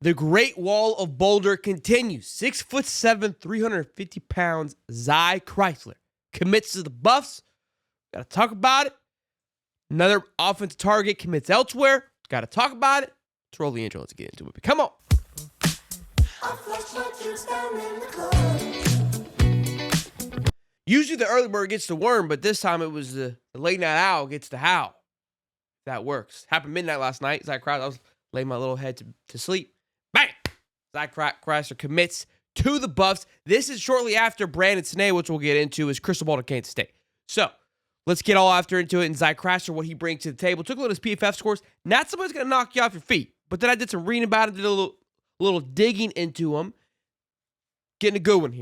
The Great Wall of Boulder continues. 6'7", 350 pounds, Chryler commits to the Buffs. Got to talk about it. Another offensive target commits elsewhere. Got to talk about it. Let's roll the intro. Let's get into it. Come on. Usually the early bird gets the worm, but this time it was the late night owl gets the howl. That works. Happened midnight last night. Chryler, I was laying my little head to sleep. Bang! Chryler commits to the Buffs. This is shortly after Brandon Snay, which we'll get into, is crystal ball to Kansas State. So let's get all after into it. And Chryler, what he brings to the table. Took a look at his PFF scores. Not somebody's going to knock you off your feet. But then I did some reading about it, did a little digging into him. Getting a good one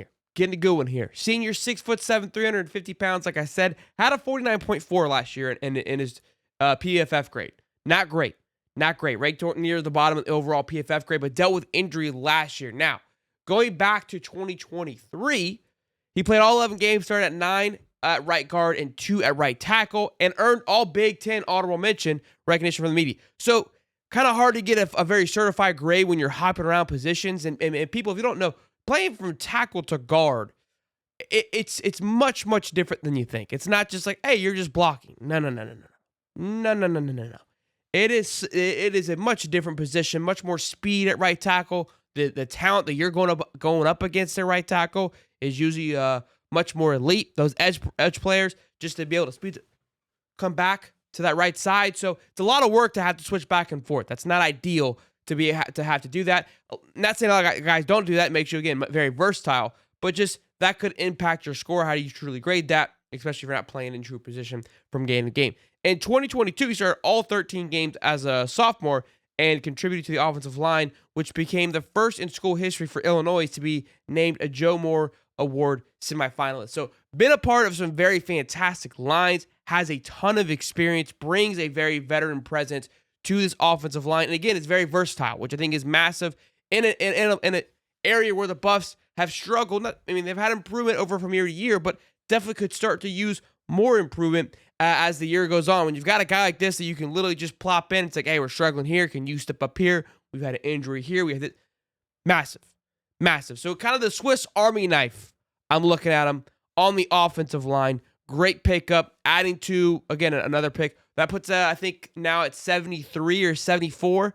here. Senior, 6'7", 350 pounds, like I said, had a 49.4 last year in his PFF grade. Not great. Ranked near the bottom of the overall PFF grade, but dealt with injury last year. Now, going back to 2023, he played all 11 games, started at 9 at right guard and 2 at right tackle, and earned all Big Ten honorable mention recognition from the media. So, kind of hard to get a very certified grade when you're hopping around positions. And people, if you don't know, playing from tackle to guard, it's much, much different than you think. It's not just like, hey, you're just blocking. No. It is a much different position, much more speed at right tackle. The talent that you're going up against at right tackle is usually much more elite. Those edge players, just to be able to speed, come back to that right side. So it's a lot of work to have to switch back and forth. That's not ideal to have to do that. Not saying a lot of guys don't do that. It makes you, again, very versatile, but just that could impact your score. How do you truly grade that, especially if you're not playing in true position from game to game? In 2022, he started all 13 games as a sophomore and contributed to the offensive line, which became the first in school history for Illinois to be named a Joe Moore Award semifinalist. So been a part of some very fantastic lines, has a ton of experience, brings a very veteran presence to this offensive line. And again, it's very versatile, which I think is massive in an area where the Buffs have struggled. They've had improvement over from year to year, but definitely could start to use more improvement as the year goes on. When you've got a guy like this that you can literally just plop in, it's like, hey, we're struggling here. Can you step up here? We've had an injury here. We have this. Massive. So kind of the Swiss Army knife. I'm looking at him on the offensive line. Great pickup. Adding to, again, another pick. That puts, I think, now at 73 or 74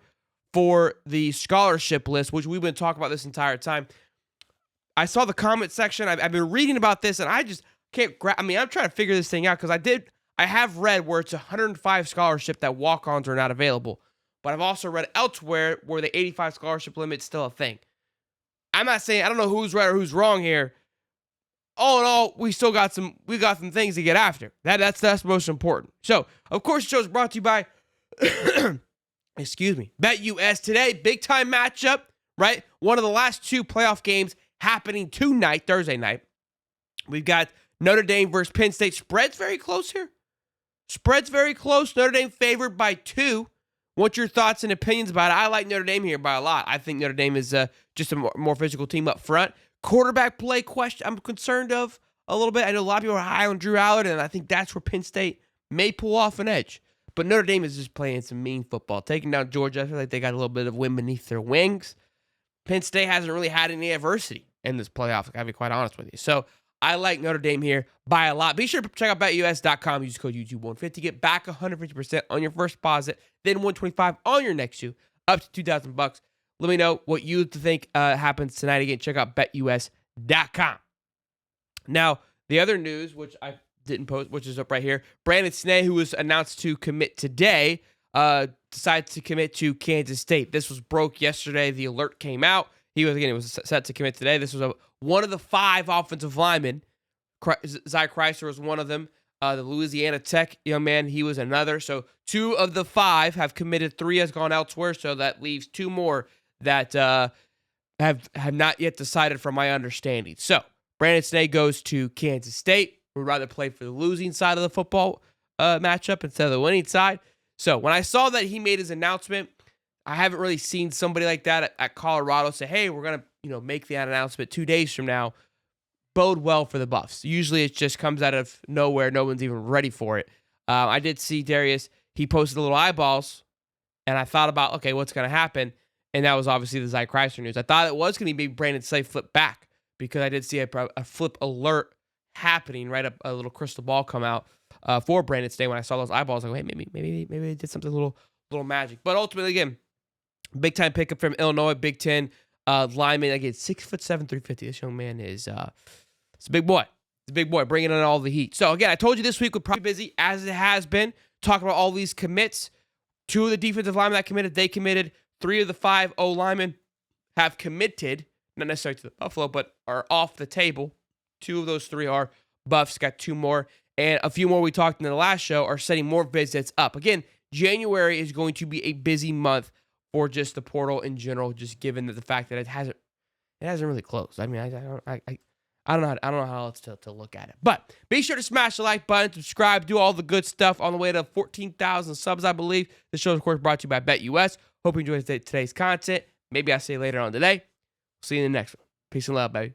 for the scholarship list, which we've been talking about this entire time. I saw the comment section. I've been reading about this, and I just can't I'm trying to figure this thing out because I have read where it's 105 scholarship that walk-ons are not available. But I've also read elsewhere where the 85 scholarship limit is still a thing. I'm not saying, I don't know who's right or who's wrong here. All in all, we got some things to get after. That's most important. So, of course, the show is brought to you by BetUS today. Big time matchup, right? One of the last 2 playoff games happening tonight, Thursday night. We've got Notre Dame versus Penn State. Spread's very close here. Notre Dame favored by 2. What's your thoughts and opinions about it? I like Notre Dame here by a lot. I think Notre Dame is just a more physical team up front. Quarterback play question I'm concerned of a little bit. I know a lot of people are high on Drew Allard, and I think that's where Penn State may pull off an edge. But Notre Dame is just playing some mean football. Taking down Georgia, I feel like they got a little bit of wind beneath their wings. Penn State hasn't really had any adversity in this playoff, I'll be quite honest with you. So I like Notre Dame here by a lot. Be sure to check out BetUS.com. Use code YouTube150. Get back 150% on your first deposit, then $125 on your next 2, up to $2,000. Let me know what you think happens tonight. Again, check out BetUS.com. Now, the other news, which I didn't post, which is up right here, Brandon Snay, who was announced to commit today, decided to commit to Kansas State. This was broke yesterday. The alert came out. He was set to commit today. This was one of the 5 offensive linemen. Chryler was one of them. The Louisiana Tech young man, he was another. So 2 of the 5 have committed. 3 has gone elsewhere. So that leaves 2 more that have not yet decided from my understanding. So Brandon Snay goes to Kansas State. Would rather play for the losing side of the football matchup instead of the winning side. So when I saw that he made his announcement, I haven't really seen somebody like that at Colorado say, hey, we're going to make the announcement 2 days from now. Bode well for the Buffs. Usually it just comes out of nowhere. No one's even ready for it. I did see Darius. He posted a little eyeballs, and I thought about, okay, what's going to happen? And that was obviously the Zach Chryler news. I thought it was going to be Brandon Snay flip back because I did see a flip alert happening, right? A little crystal ball come out for Brandon Snay when I saw those eyeballs. Like, hey, maybe they did something little magic. But ultimately, again, big time pickup from Illinois, Big Ten lineman. Again, 6'7", 350. This young man is it's a big boy. It's a big boy, bringing in all the heat. So again, I told you this week would probably be busy as it has been, talking about all these commits. 2 of the defensive linemen that committed, they committed. 3 of the 5 O linemen have committed, not necessarily to the Buffalo, but are off the table. 2 of those 3 are Buffs, got 2 more. And a few more we talked in the last show are setting more visits up. Again, January is going to be a busy month for just the portal in general, just given that the fact that it hasn't really closed. I mean, I don't know how else to look at it. But be sure to smash the like button, subscribe, do all the good stuff on the way to 14,000 subs, I believe. This show is, of course, brought to you by BetUS. Hope you enjoyed today's content. Maybe I'll see you later on today. See you in the next one. Peace and love, baby.